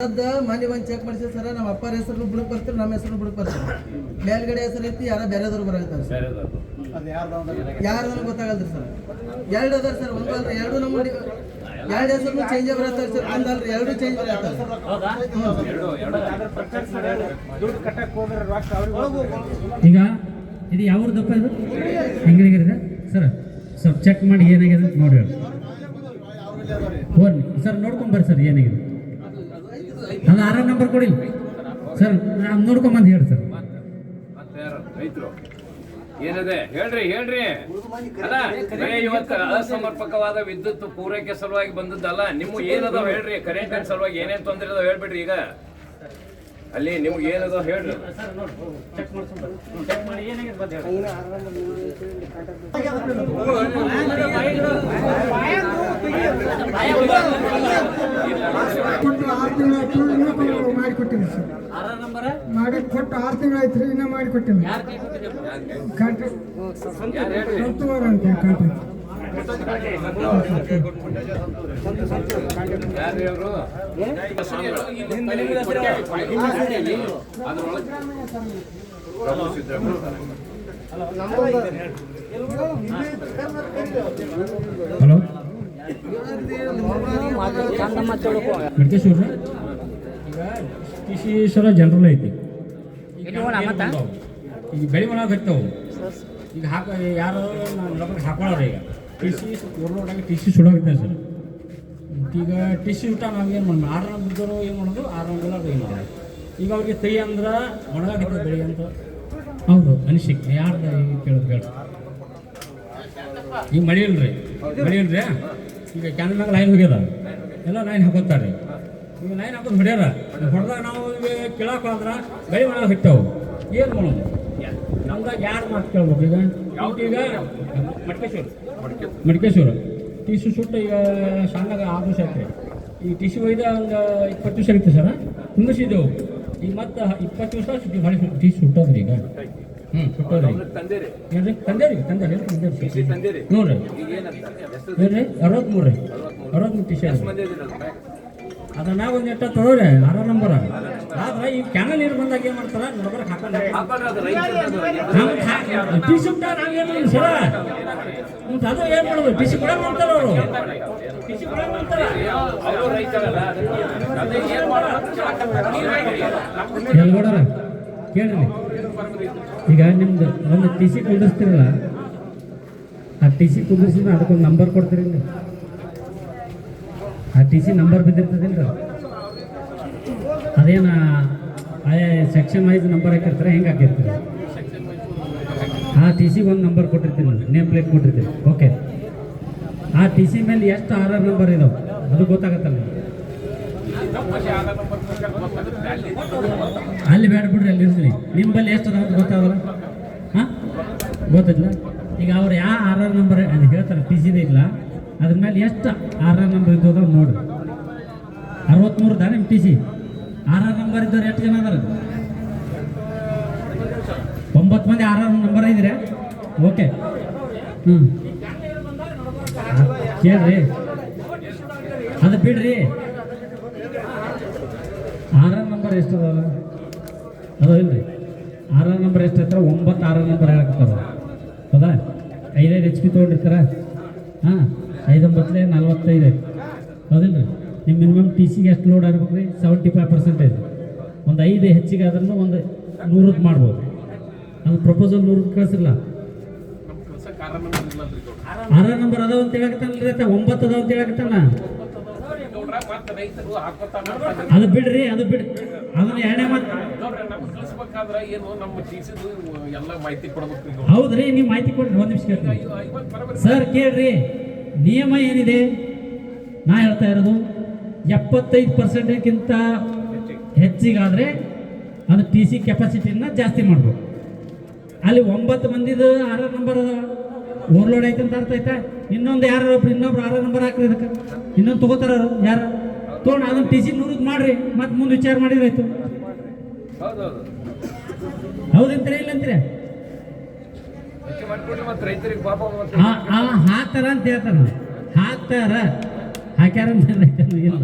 ಮನೆ ಬಂದು ಚೆಕ್ ಮಾಡಿಸಿ ಸರ್ ನಮ್ಮ ಅಪ್ಪರ ಹೆಸರು ಬುಡಕ್ ಬರ್ತೀರಿ, ನಮ್ಮ ಹೆಸರು ಬುಡಕ್ ಬರ್ತೀರಿ. ಮೇಲ್ಗಡೆ ಹೆಸರು ಐತಿ, ಯಾರ ಬೇರೆದವ್ರು ಬರತ್ತಾರೆ ಸರ್. ಯಾರು ಗೊತ್ತಾಗಲ್ರಿ ಸರ್. ಎರಡು ಅದಾರ ಸರ್, ಒಂದು ಅಲ್ರಿ, ಎರಡು ನಮ್ಮ ಎರಡು ಹೆಸರು ಚೇಂಜ್ ಬರತ್ತಾರೆ ಸರ್. ಒಂದಲ್ರಿ, ಎರಡು ಚೇಂಜ್ ಬರತ್ತಾರೆ. ಈಗ ಇದು ಯಾವ್ದಪ್ಪ ಇದು ಹೆಂಗಿದೆ ಸರ್? ಸ್ವಲ್ಪ ಚೆಕ್ ಮಾಡಿ ಏನಾಗಿದೆ ಅಂತ ನೋಡಿ ಫೋನ್ ಸರ್, ನೋಡ್ಕೊಂಡ್ ಬರ್ರಿ ಸರ್ ಏನಾಗಿದೆ. ಅದು 6 ನಂಬರ್ ಕೊಡಿ ಸರ್, ನಾವು ನೋಡ್ಕೊಂಬಂದು ಹೇಳಿ ಸರ್. ಏನಿದೆ ಹೇಳ್ರಿ ಅಲ್ಲ, ಇವತ್ತು ಅಸಮರ್ಪಕವಾದ ವಿದ್ಯುತ್ ಪೂರೈಕೆ ಸಲುವಾಗಿ ಬಂದದ್ದಲ್ಲ. ನಿಮ್ಮ ಏನದಾವ ಹೇಳ್ರಿ, ಕರೆಂಟ್ ಸಲುವಾಗಿ ಏನೇನ್ ತೊಂದರೆ ಅದಾವ ಹೇಳ್ಬಿಡ್ರಿ. ಈಗ ಅಲ್ಲಿ ನಿಮ್ಗೆ ಏನದಾವ ಹೇಳ್ರಿ. ಮಾಡಿಕೊಟ್ಟಿನಿ ಸರ್, ಮಾಡಿ ಕೊಟ್ಟು 6 ತಿಂಗಳಾಯ್ತು ರೀ, ಇನ್ನೂ ಮಾಡಿಕೊಟ್ಟಿನಿ. ಕಾಂಟ್ರಾಕ್ಟ್ ಅಂತ ಕಾಂಟ್ರಾಕ್ಟ್ ಹಲೋ ಮೆಡ್ಕೇಶ್ವರ ಈಗ ಕಿಶೀಶ್ವರ ಜನರಲ್ ಐತಿ. ಈಗ ಬೆಳೆ ಒಳಗೆ ಹತ್ತವು ಈಗ ಯಾರು ಹಾಕೊಳ್ಳೋರು ಈಗ ಟಿ ಸಿ ಸುಡೋಗಿದ್ದಾರೆ ಸರ್. ಈಗ ಟಿ ಸಿ ಊಟ ನಾವೇನು ಮಾಡೋದು, 6 ನಂಬರ್ ಏನು ಮಾಡೋದು, 6 ನಂಬರ್ ಏನು ಮಾಡೋದು. ಈಗ ಅವ್ರಿಗೆ ಕೈ ಅಂದ್ರೆ ಒಣಗಾಗಿರ್ತದೆ ಬೆಳೆ ಅಂತ ಹೌದು ಅನಿಸಿಕೆ. ಯಾರ್ದು ಕೇಳೋದು ಹೇಳಿ. ಈಗ ಮಳೆ ಇಲ್ರಿ ಈಗ ಕ್ಯಾನ್ ಮ್ಯಾಗ ಲೈನ್ ಹೋಗ್ಯದ, ಎಲ್ಲ ಲೈನ್ ಹಾಕೋತಾರೆ. ಈಗ ಲೈನ್ ಹಾಕೋದು ಹೊಡ್ಯಾರ, ಹೊಡೆದಾಗ ನಾವು ಈಗ ಕೇಳಕ್ಕೆ ಹೋದ್ರೆ ಬೆಳೆ ಒಳಗೆ ಹತ್ತವು. ಏನು ಮಾಡೋದು? ನಮ್ದಾಗ ಯಾರು ಮಾತು ಕೇಳ್ಬೇಕು? ಈಗ ಮಡಿಕೇಶ್ವರ ಟಿ ಸಿ ಸುಟ್ಟು ಈಗ ಸಣ್ಣಗೆ 6 ದಿವಸ ಆಯ್ತು. ಈ ಟಿ ಸಿ ಒಯ್ದ ಒಂದು 20 ದಿವಸ ಆಗಿತ್ತು ಸರ್, ಕುಂದಿಸಿದ್ದೆವು. ಈಗ ಮತ್ತೆ 20 ದಿವಸ ಸುಟ್ಟಿ ಭಾಳ ಟಿ ಸಿ ಸುಟ್ಟೋದ್ರಿ. ಈಗ ಸುಟ್ಟೋದ್ರಿ ಏನ್ರಿ ತಂದೇರಿ ನೋಡ್ರಿ ಏನ್ರಿ 63 ಟಿ ಸಿ ಅದ್ರ ಮ್ಯಾಗ ಒಂದು ಎಷ್ಟ ತೊಗೊಳ್ರಿ 6 ನಂಬರ್. ಆದ್ರೆ ಈ ಕ್ಯಾನಲ್ ನೀರು ಬಂದಾಗ ಏನು ಮಾಡ್ತಾರ ನೋಡ್ಬಾರ ಟಿ ಸಿ ಊಟ ನಾವೇನು ಸರ ಅದು ಏನು ಮಾಡೋದು? ಟಿ ಸಿ ಕೂಡ ಮಾಡ್ತಾರ ಅವರು, ಟಿ ಸಿ ಕೂಡ ಮಾಡ್ತಾರ. ಎಲ್ಗೋಡರ ಕೇಳ್ರಿ, ಈಗ ನಿಮ್ದು ಒಂದು ಟಿ ಸಿ ಕುಂದಿರ್ತೀರಲ್ಲ, ಆ ಟಿ ಸಿ ಕುಂದಿರ್ಸಿದ್ರೆ ಅದಕ್ಕೊಂದು ನಂಬರ್ ಕೊಡ್ತೀರಿ. ಆ ಟಿ ಸಿ ನಂಬರ್ ಬಿದ್ದಿರ್ತದಿಲ್ಲ, ಅದೇನು ಆಯಾ ಸೆಕ್ಷನ್ ವೈಸ್ ನಂಬರ್ ಹಾಕಿರ್ತಾರೆ, ಹೆಂಗೆ ಹಾಕಿರ್ತೀರಿ? ಆ ಟಿ ಸಿಗೆ ಒಂದು ನಂಬರ್ ಕೊಟ್ಟಿರ್ತೀನಿ, ನೇಮ್ ಪ್ಲೇಟ್ ಕೊಟ್ಟಿರ್ತೀರಿ. ಓಕೆ, ಆ ಟಿ ಸಿ ಮೇಲೆ ಎಷ್ಟು 6 ನಂಬರ್ ಇದಾವೆ ಅದು ಗೊತ್ತಾಗತ್ತಲ್ಲ. ಅಲ್ಲಿ ಬೇಡ ಬಿಡ್ರಿ, ಅಲ್ಲಿ ಇರ್ತೀನಿ. ನಿಮ್ಮಲ್ಲಿ ಎಷ್ಟು ಅದಾವ ಗೊತ್ತಾಗಲ್ಲ? ಹಾಂ ಗೊತ್ತಿಲ್ಲ. ಈಗ ಅವ್ರು ಯಾವ 6 ನಂಬರ್ ಅದು ಹೇಳ್ತಾರೆ, ಟಿ ಸಿದೇ ಇಲ್ಲ, ಅದ್ರ ಮೇಲೆ ಎಷ್ಟು 6 ನಂಬರ್ ಇದ್ದದ ನೋಡ್ರಿ. 63 ನಿಮ್ಮ ಟಿ ಸಿ. 6 ನಂಬರ್ ಇದ್ದವ್ರು ಎಷ್ಟು ಜನ ಅದಾರ? 9 ಮಂದಿ 6 ನಂಬರ್ ಇದ್ರೆ ಓಕೆ. ಕೇಳ್ರಿ, ಅದು ಬಿಡ್ರಿ. 6 ನಂಬರ್ ಎಷ್ಟು ಅದಾವ ಅದು ಇಲ್ರಿ. 6 ನಂಬರ್ ಎಷ್ಟು ಐತರ? 9 6 ನಂಬರ್ ಹೇಳಕ್ತಾರ. ಹೌದಾ? 5 HP ತೊಗೊಂಡಿರ್ತಾರ. ಹಾಂ, 5 9 45. ಹೌದಿಲ್ರಿ? ನಿಮ್ಮ ಮಿನಿಮಮ್ ಟಿ ಸಿಗೆ ಎಷ್ಟು ಲೋಡ್ ಆಗ್ಬೇಕು ರೀ? 75%. ಒಂದು 5 ಹೆಚ್ಚಿಗೆ ಆದ್ರೂ ಒಂದು 100 ಮಾಡ್ಬೋದು. ಅದು ಪ್ರಪೋಸಲ್ 100 ಕಳಿಸಿಲ್ಲ. 6 ನಂಬರ್ ಅದಾವ ಅಂತ ಹೇಳಕತ್ತಾನಲ್ರಿ, 9 ಅದಾವ ಅಂತ ಹೇಳಕತ್ತಾನ. ಅದು ಬಿಡ್ರಿ, ಅದು ಬಿಡ್ರಿ, ಅದನ್ನ ಎರಡನೇ ಮಾತು. ಹೌದ್ರಿ, ನೀವು ಮಾಹಿತಿ ಕೊಡ್ರಿ. 1 ನಿಮಿಷ ಕೇಳ್ರಿ ಸರ್, ಕೇಳ್ರಿ. ನಿಯಮ ಏನಿದೆ ನಾ ಹೇಳ್ತಾ ಇರೋದು, 75%ಗಿಂತ ಹೆಚ್ಚಿಗಾದರೆ ಅದು ಟಿ ಸಿ ಕೆಪಾಸಿಟಿನ ಜಾಸ್ತಿ ಮಾಡ್ಬೇಕು. ಅಲ್ಲಿ 9 ಮಂದಿದು 6 ನಂಬರ್ ಓವರ್ಲೋಡ್ ಐತೆ ಅಂತ ಅರ್ಥ ಆಯ್ತಾ? ಇನ್ನೊಂದು ಇನ್ನೊಬ್ರು 6 ನಂಬರ್ ಹಾಕ್ರಿ, ಅದಕ್ಕೆ ಇನ್ನೊಂದು ತೊಗೋತಾರ ಯಾರು ತೊಗೊಂಡು ಅದನ್ನ ಟಿ ಸಿ 100 ಮಾಡ್ರಿ, ಮತ್ತೆ ಮುಂದೆ ವಿಚಾರ ಮಾಡಿದ್ರಾಯ್ತು. ಹೌದಂತೀರ ಇಲ್ಲ ಅಂತೀರ? ಹಾಕ್ತಾರ ಅಂತ ಹೇಳ್ತಾರ, ಹಾಕ್ತಾರ ಹಾಕ್ಯಾರ ಇಲ್ಲ,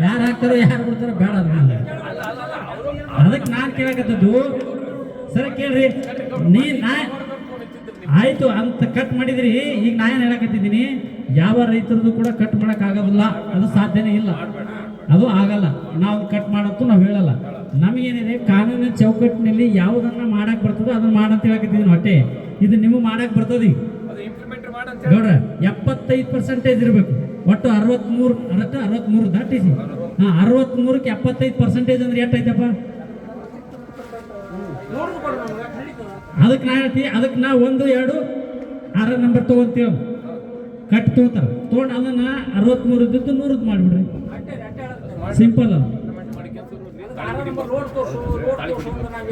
ಯಾರು ಹಾಕ್ತಾರೋ ಯಾರು ಬಿಡ್ತಾರೋ ಬೇಡ ಅದನ್ನ. ಅದಕ್ಕೆ ನಾನು ಕೇಳಕತ್ತದ್ದು ಸರ್ ಕೇಳ್ರಿ, ನಾ ಆಯ್ತು ಅಂತ ಕಟ್ ಮಾಡಿದ್ರಿ. ಈಗ ನಾ ಏನು ಹೇಳಕತ್ತಿದ್ದೀನಿ, ಯಾವ ರೈತರದ್ದು ಕೂಡ ಕಟ್ ಮಾಡಕ್ ಆಗೋದಿಲ್ಲ, ಅದು ಸಾಧ್ಯನೇ ಇಲ್ಲ, ಅದು ಆಗಲ್ಲ. ನಾವು ಕಟ್ ಮಾಡಂತೂ ನಾವು ಹೇಳಲ್ಲ. ನಮಗೇನಿದೆ ಕಾನೂನಿನ ಚೌಕಟ್ಟಿನಲ್ಲಿ ಯಾವುದನ್ನ ಮಾಡಕ್ ಬರ್ತದೋ ಅದನ್ನ ಮಾಡಂತ ಹೇಳಕತ್ತಿದ್ದೀನಿ ಹೊಟ್ಟೆ. ಇದು ನಿಮಗೆ ಮಾಡಕ್ ಬರ್ತದೆ ನೋಡ್ರ. 75% ಇರಬೇಕು. ಒಟ್ಟು 63 ದಾಟಿಸಿ. 63ಕ್ಕೆ 75% ಅಂದ್ರೆ ಎಷ್ಟೈತಪ್ಪ? ಅದಕ್ಕೆ ನಾ ಹೇಳ್ತೀವಿ, ಅದಕ್ಕೆ ನಾ 1, 2, 6 ನಂಬರ್ ತೊಗೊಂತೀವಿ. ಕಟ್ ತೊಗೋತಾರ, ತೊಗೊಂಡು ಅದನ್ನ 63 ಇದ್ದಿದ್ದು 100 ಮಾಡಿಬಿಡ್ರಿ. ಸಿಂಪಲ್ ಅದು.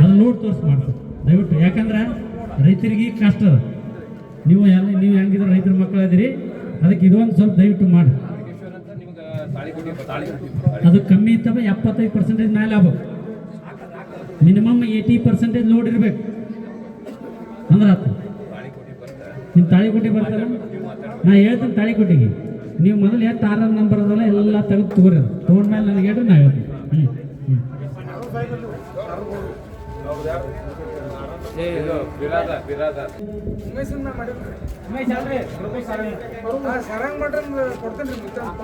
ಅದು ನೋಡ್ ತೋರಿಸಿ ಮಾಡ್ತಾರೆ ದಯವಿಟ್ಟು. ಯಾಕಂದ್ರೆ ರೈತರಿಗೆ ಕಷ್ಟ ಅದ. ನೀವು ಹೆಂಗಿದ್ರೆ ರೈತರ ಮಕ್ಕಳು ಅದೀರಿ, ಅದಕ್ಕೆ ಇದೊಂದು ಸ್ವಲ್ಪ ದಯವಿಟ್ಟು ಮಾಡಿ. ಅದು ಕಮ್ಮಿ ಇತ್ತವ 75% ಮೇಲೆ ಆಗ್ಬೇಕು. ಮಿನಿಮಮ್ 80% ಲೋಡ್ ಇರಬೇಕು ಅಂದ್ರೆ ಆತ. ನಿಮ್ಮ ತಾಳಿಕೋಟಿ ಬರ್ತಾರ, ನಾ ಹೇಳ್ತೀನಿ ತಾಳಿಕೋಟಿಗೆ ನೀವು ಮೊದಲು ಎಷ್ಟು 6 ನಂಬರ್ ಅದಲ್ಲ ಎಲ್ಲ ತೆಗೆದು ತಗೋರಿ. ತೊಗೊಂಡ್ಮೇಲೆ ನನಗೆ ಹೇಳ್ರಿ, ನಾ ಹೇಳ್ತೀನಿ.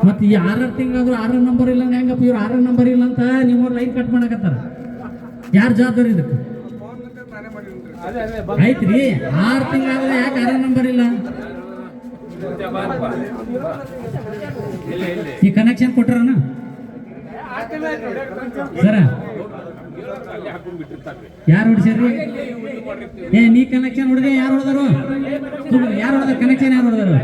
ಮತ್ತೆ ಈ 6 ತಿಂಗಳಾದ್ರೂ 6 ನಂಬರ್ ಇಲ್ಲ ಹೆಂಗಪ್ಪ? ಇವ್ರು 6 ನಂಬರ್ ಇಲ್ಲ ಅಂತ ನೀವು ಲೈನ್ ಕಟ್ ಮಾಡಕತ್ತಾರ. ಯಾರು ಜವಾಬ್ದಾರಿ ಇದಕ್ಕೆ? ಆಯ್ತ್ರಿ, 6 ತಿಂಗಳಾದ್ರೆ ಯಾಕೆ 6 ನಂಬರ್ ಇಲ್ಲ? ಈ ಕನೆಕ್ಷನ್ ಕೊಟ್ರನ ಸರ? ಯಾರು ಹೊಡಿಸ್ಯಾರ್ರಿ? ನೀ ಕನೆಕ್ಷನ್ ಹೊಡೆದೆ, ಯಾರು ಹೊಡೆದರು? ಯಾರು ಹೊಡೆದ ಕನೆಕ್ಷನ್? ಯಾರು ಹೊಡೆದರು?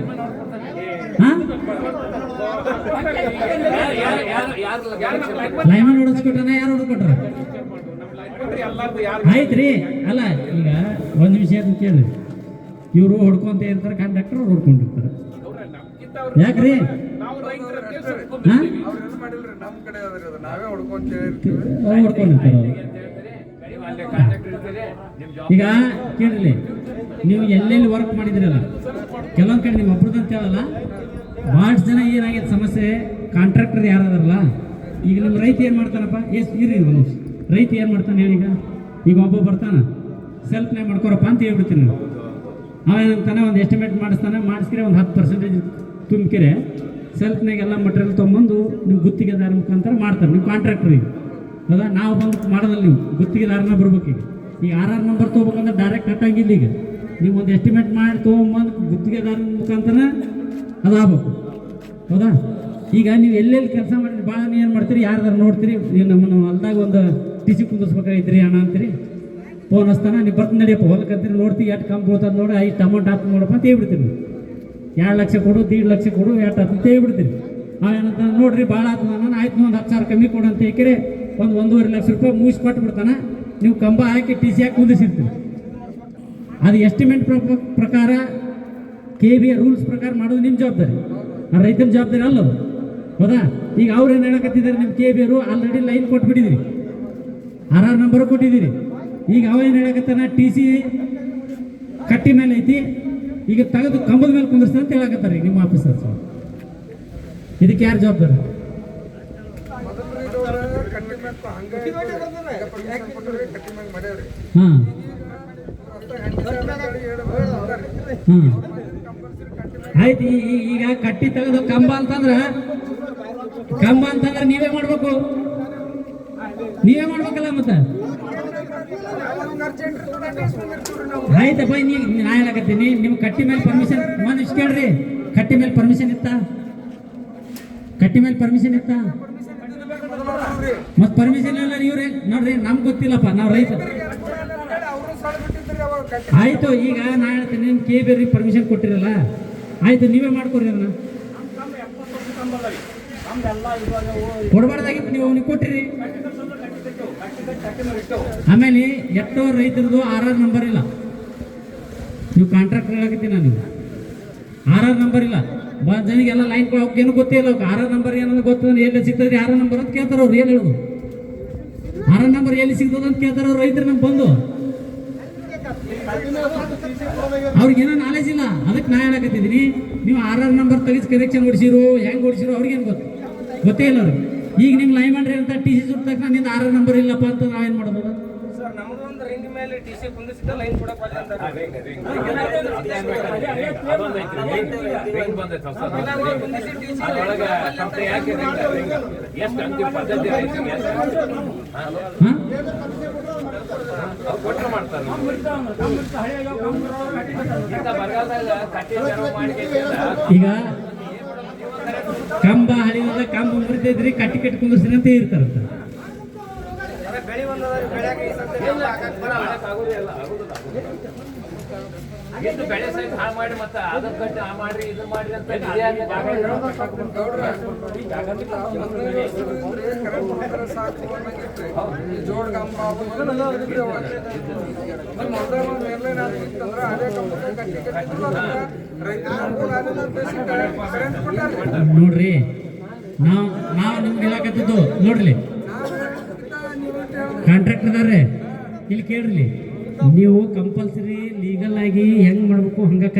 ಲೈಮನ್ ಹೊಡೆಸ್ಕೊಟ್ರನ? ಯಾರು ಹೊಡೆದ್ಕೊಟ್ರ? ಆಯ್ತ್ರಿ. ಅಲ್ಲ, ಈಗ ಒಂದು ವಿಷಯ ಕೇಳಿ, ಇವರು ಹೊಡ್ಕೊಂತ ಇರ್ತಾರೆ, ಕಂಡಕ್ಟರ್ ಹೊಡ್ಕೊಂಡಿರ್ತಾರೆ. ಯಾಕ್ರಿ? ಹೊಡ್ಕೊಂಡಿರ್ತಾರೆ. ಈಗ ಕೇಳಿರ್ಲಿ, ನೀವು ಎಲ್ಲೆಲ್ಲಿ ವರ್ಕ್ ಮಾಡಿದಿರಲ್ಲ, ಕೆಲವೊಂದ್ ಕಡೆ ನಿಮ್ಮ ಒಬ್ರದ್ದು ಅಂತ ಹೇಳಲ್ಲ, ಭಾಳಷ್ಟು ಜನ ಏನಾಗೈತೆ ಸಮಸ್ಯೆ, ಕಾಂಟ್ರಾಕ್ಟರ್ ಯಾರದಾರಲ್ಲ. ಈಗ ನಿಮ್ಮ ರೈತ ಏನು ಮಾಡ್ತಾನಪ್ಪ? ಇರಿ ಒಂದು ರೈತ ಏನು ಮಾಡ್ತಾನೆ ಹೇಳಿ? ಈಗ ಒಬ್ಬ ಬರ್ತಾನ, ಸೆಲ್ಫ್ನೇ ಮಾಡ್ಕೊರಪ್ಪ ಅಂತ ಹೇಳ್ಬಿಡ್ತೀನಿ ನಾನು. ಅವೇನಂತಾನೆ ಒಂದು ಎಸ್ಟಿಮೇಟ್ ಮಾಡಿಸ್ಕಿರೆ ಒಂದು 10% ತುಂಬಿಕಿರೆ ಸೆಲ್ಫ್ನಾಗೆಲ್ಲ ಮಟೀರಿಯಲ್ ತೊಗೊಂಬಂದು ನೀವು ಗುತ್ತಿಗೆದಾರ ಮುಖಾಂತರ ಮಾಡ್ತಾರೆ. ನೀವು ಕಾಂಟ್ರಾಕ್ಟ್ರಿಗೆ ಹೌದಾ? ನಾವು ಬಂದು ಮಾಡೋದಲ್ಲ, ನೀವು ಗುತ್ತಿಗೆದಾರನ ಬರ್ಬೇಕು. ಈಗ 6 ನಂಬರ್ ತೊಗೋಬೇಕಂದ್ರೆ ಡೈರೆಕ್ಟ್ ಕಟ್ಟಂಗಿಲ್ಲ. ಈಗ ನೀವು ಒಂದು ಎಸ್ಟಿಮೇಟ್ ಮಾಡಿ ತೊಗೊಂಬಂದು ಗುತ್ತಿಗೆದಾರನ ಮುಖಾಂತರ ಅದಾಗಬೇಕು, ಹೌದಾ? ಈಗ ನೀವು ಎಲ್ಲೆಲ್ಲಿ ಕೆಲಸ ಮಾಡಿರಿ, ಭಾಳ ನೀವು ಏನು ಮಾಡ್ತೀರಿ, ಯಾರ್ದಾರ ನೋಡ್ತೀರಿ, ನೀವು ನಮ್ಮ ಹೊಲ್ದಾಗ ಒಂದು ಟಿಸಿ ಕುಂದಿಸ್ಬೇಕಾಗಿದ್ರಿ ಅಣ್ಣ ಅಂತೀರಿ, ಫೋನ್ ಹಚ್ತಾನ, ನೀವು ಬರ್ತೀನಿ ನಡಿಯಪ್ಪ ಹೊಲಕ್ಕಂತೀರಿ, ನೋಡ್ತೀವಿ ಎಷ್ಟು ಕಮ್ಮಿ ಬೀಳ್ತದೆ ನೋಡಿ, 5 ಅಮೌಂಟ್ ಹಾಕಿ ನೋಡಪ್ಪ ಅಂತ ಹೇಳ್ಬಿಡ್ತೀರಿ. 2 ಲಕ್ಷ ಕೊಡು, 1.5 ಲಕ್ಷ ಕೊಡು, 8 ಅಂತ ಹೇಳ್ಬಿಡ್ತೀರಿ. ಏನಂತ ನೋಡ್ರಿ ಭಾಳ ಆಗ್ತದ, ನಾನು ಆಯ್ತು ಒಂದು 10,000 ಕಮ್ಮಿ ಕೊಡು ಅಂತ ಹೇಳಿದ್ರೆ ಒಂದು 1.5 ಲಕ್ಷ ರೂಪಾಯಿ ಮುಗಿಸಿ ಕೊಟ್ಬಿಡ್ತಾನೆ. ನೀವು ಕಂಬ ಹಾಕಿ ಟಿಸಿ ಹಾಕಿ ಕುಂದಿಸಿರ್ತೀರಿ. ಅದು ಎಸ್ಟಿಮೇಟ್ ಪ್ರಕಾರ KBA ರೂಲ್ಸ್ ಪ್ರಕಾರ ಮಾಡೋದು ನಿಮ್ಮ ಜವಾಬ್ದಾರಿ, ಆ ರೈತರ ಜವಾಬ್ದಾರಿ ಅಲ್ಲದು, ಹೌದಾ? ಈಗ ಅವ್ರು ಏನು ಹೇಳಕತ್ತಿದ್ದಾರೆ, ನಿಮ್ಮ KBA ಆಲ್ರೆಡಿ ಲೈನ್ ಕೊಟ್ಬಿಟ್ಟಿದ್ದೀರಿ, 6 ನಂಬರ್ ಕೊಟ್ಟಿದ್ದೀರಿ. ಈಗ ಅವ ಏನು ಹೇಳಕತ್ತಾನ, TC ಕಟ್ಟಿ ಮೇಲೆ ಐತಿ, ಈಗ ತೆಗೆದು ಕಂಬದ ಮೇಲೆ ಕುಂದಿಸ್ತಾನೆ ಅಂತ ಹೇಳಕತ್ತಾರೆ ಈಗ ನಿಮ್ಮ ಆಫೀಸರ್ಸ್. ಇದಕ್ಕೆ ಯಾರು ಜವಾಬ್ದಾರಿ? ಹಾಂ ಆಯ್ತು. ಈಗ ಕಟ್ಟಿ ತೆಗೆದು ಕಂಬ ಅಂತಂದ್ರೆ ನೀವೇ ಮಾಡ್ಬೇಕು, ನೀವೇ ಮಾಡ್ಬೇಕಲ್ಲ ಮತ್ತೆ. ಆಯ್ತಪ್ಪ, ನಾ ಹೇಳಕತ್ತೀನಿ, ನಿಮ್ಮ ಕಟ್ಟಿ ಮೇಲೆ ಪರ್ಮಿಷನ್ ಒಂದು ಇಷ್ಟು ಕೇಳ್ರಿ. ಕಟ್ಟಿ ಮೇಲೆ ಪರ್ಮಿಷನ್ ಇತ್ತ? ಮತ್ತೆ ಪರ್ಮಿಷನ್ ಇಲ್ಲ ಇವ್ರೆ ನೋಡ್ರಿ, ನಮ್ಗೆ ಗೊತ್ತಿಲ್ಲಪ್ಪ, ನಾವು ರೈತ. ಆಯ್ತು, ಈಗ ನಾ ಹೇಳ್ತೀನಿ, ನಿಮ್ಮ KBA ಪರ್ಮಿಷನ್ ಕೊಟ್ಟಿರಲ್ಲ, ಆಯ್ತು ನೀವೇ ಮಾಡ್ಕೊರಿ. ಅದನ್ನ ಕೊಡಬಾರ್ದಾಗಿತ್ತು, ನೀವು ಅವ್ನಿಗೆ ಕೊಟ್ಟಿರಿ. ಆಮೇಲೆ ಎಷ್ಟೋ ರೈತರದು 6 ನಂಬರ್ ಇಲ್ಲ. ನೀವು ಕಾಂಟ್ರಾಕ್ಟರ್ ಹೇಳಕತ್ತೀನಿ ನಾನು, 6 ನಂಬರ್ ಇಲ್ಲ. ಜನಗೆಲ್ಲ ಲೈನ್ ಏನು ಗೊತ್ತಿಲ್ಲ, 6 ನಂಬರ್ ಏನಂದ್ರೆ ಗೊತ್ತಂದ್ರೆ ಎಲ್ಲಿ ಸಿಗ್ತದ್ರಿ 6 ನಂಬರ್ ಅಂತ ಕೇಳ್ತಾರ ಅವ್ರು. ಏನು ಹೇಳೋದು 6 ನಂಬರ್ ಎಲ್ಲಿ ಸಿಗ್ತದ ಅಂತ ಕೇಳ್ತಾರ ಅವ್ರು ರೈತರು. ನಮ್ಗೆ ಬಂದು ಅವ್ರಿಗೇನೋ ನಾಲೆಜ್ ಇಲ್ಲ, ಅದಕ್ಕೆ ನಾ ಹೇಳಕತ್ತಿದ್ದೀನಿ. ನೀವು 6 ನಂಬರ್ ತೆಗೆದು ಕನೆಕ್ಷನ್ ಓಡಿಸಿರು, ಹೆಂಗೆ ಓಡಿಸಿರು ಅವ್ರಿಗೇನು ಗೊತ್ತೇ ಇಲ್ಲ ಅವ್ರಿಗೆ. ಈಗ ನಿಮ್ಮ ಲೈನ್ ಮಾಡ್ರಿ ಅಂತ ಟಿ ಸಿ ಸುಟ್ಟ ತಕ್ಷಣ ನಿಂದ 6 ನಂಬರ್ ಇಲ್ಲಪ್ಪ ಅಂತ ನಾವೇನು ಮಾಡೋದು? ಸರ್ ನಮಗೊಂದು ರಿಂಗ್ ಮೇಲೆ ಟಿ ಸಿ ಕುಂದಿಸಿದ ಲೈನ್ ಕೊಡಪ್ಪ ಅಂತ ಈಗ ಕಂಬ ಹಳಿದ ಕಂಬ ಮುರಿತೈತ್ರಿ, ಕಟ್ಟಿ ಕುಂದಿಸ್ತೀನಿ ಅಂತ ಇರ್ತಾರಂತ. ಬೆಳಿ ಒಂದದ ಬೆಳೆಯಾಗಿ ಎಷ್ಟು ಬೆಳೆ ಸಹಿತ ಹಾಳು ಮಾಡಿ ಮತ್ತೆ ಅದನ್ನ ಕಟ್ಟಿ ಆ ಮಾಡ್ರಿ ಇದನ್ನ ಮಾಡ್ರಿ ಅಂತ ನೋಡ್ರಿ, ನಾವು ನಿಮ್ಗೆ ಹೇಳಕತ್ತಿದ್ದು ನೋಡ್ರಿ, ಕಾಂಟ್ರಾಕ್ಟರ್ ಅದಾರೆ ಇಲ್ಲಿ ಕೇಳ್ರಿ, ನೀವು ಕಂಪಲ್ಸರಿ